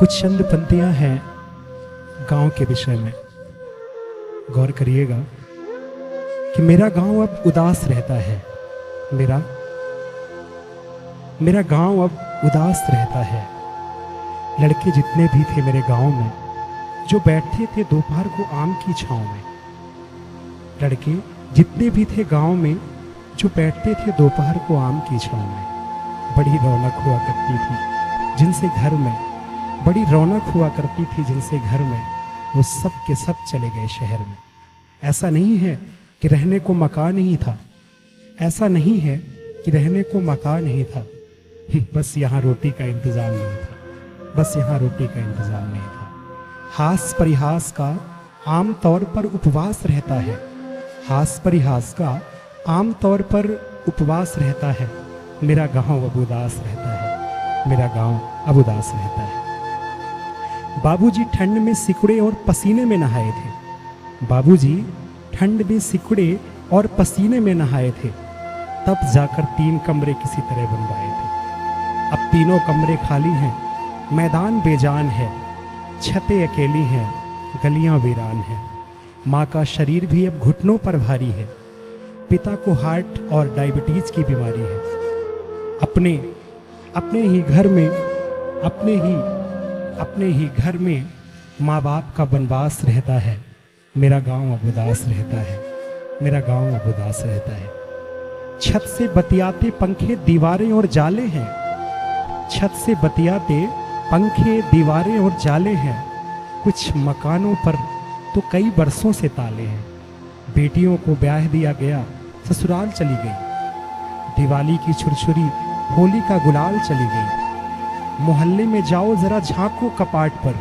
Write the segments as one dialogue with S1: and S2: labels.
S1: कुछ चंद पंक्तियां हैं गांव के विषय में। गौर करिएगा कि मेरा गांव अब उदास रहता है। मेरा गांव अब उदास रहता है। लड़के जितने भी थे मेरे गांव में जो बैठते थे दोपहर को आम की छांव में, लड़के जितने भी थे गांव में जो बैठते थे दोपहर को आम की छांव में, बड़ी रौनक हुआ करती थी जिनसे घर में, बड़ी रौनक हुआ करती थी जिनसे घर में, वो सब के सब चले गए शहर में। ऐसा नहीं है कि रहने को मकान नहीं था, ऐसा नहीं है कि रहने को मकान नहीं था, बस यहाँ रोटी का इंतजाम नहीं था, बस यहाँ रोटी का इंतजाम नहीं था। हास परिहास का आम तौर पर उपवास रहता है, हास परिहास का आम तौर पर उपवास रहता है। मेरा गांव अब उदास रहता है, मेरा गांव अब उदास रहता है। बाबूजी ठंड में सिकुड़े और पसीने में नहाए थे, बाबूजी ठंड में सिकुड़े और पसीने में नहाए थे, तब जाकर 3 कमरे किसी तरह बनवाए थे। अब तीनों कमरे खाली हैं, मैदान बेजान है, छतें अकेली हैं, गलियां वीरान हैं। माँ का शरीर भी अब घुटनों पर भारी है, पिता को हार्ट और डायबिटीज की बीमारी है। अपने ही घर में माँ बाप का वनवास रहता है। मेरा गांव अब उदास रहता है, मेरा गांव अब उदास रहता है। छत से बतियाते पंखे दीवारें और जाले हैं, छत से बतियाते पंखे दीवारें और जाले हैं। कुछ मकानों पर तो कई बरसों से ताले हैं। बेटियों को ब्याह दिया गया, ससुराल चली गई। दिवाली की छुरछुरी, होली का गुलाल चली गई। मोहल्ले में जाओ जरा झांको कपाट पर,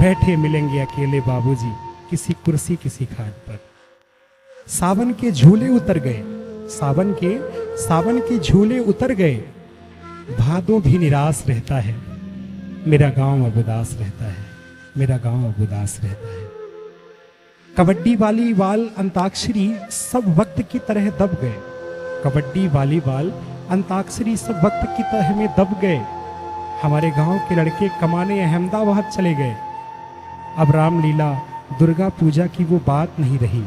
S1: बैठे मिलेंगे अकेले बाबूजी किसी कुर्सी किसी खाट पर। सावन के झूले उतर गए, सावन के झूले उतर गए, भादों भी निराश रहता है। मेरा गांव अब उदास रहता है, मेरा गांव अब उदास रहता है। कबड्डी वॉलीबॉल अंताक्षरी सब वक्त की तरह दब गए, कबड्डी वॉलीबॉल अंताक्षरी सब वक्त की तरह में दब गए। हमारे गांव के लड़के कमाने अहमदाबाद चले गए। अब रामलीला दुर्गा पूजा की वो बात नहीं रही,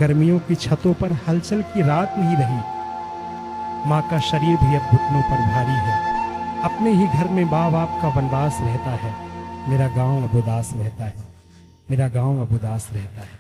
S1: गर्मियों की छतों पर हलचल की रात नहीं रही। माँ का शरीर भी अब घुटनों पर भारी है, अपने ही घर में माँ बाप का वनवास रहता है। मेरा गांव अब उदास रहता है, मेरा गांव अब उदास रहता है।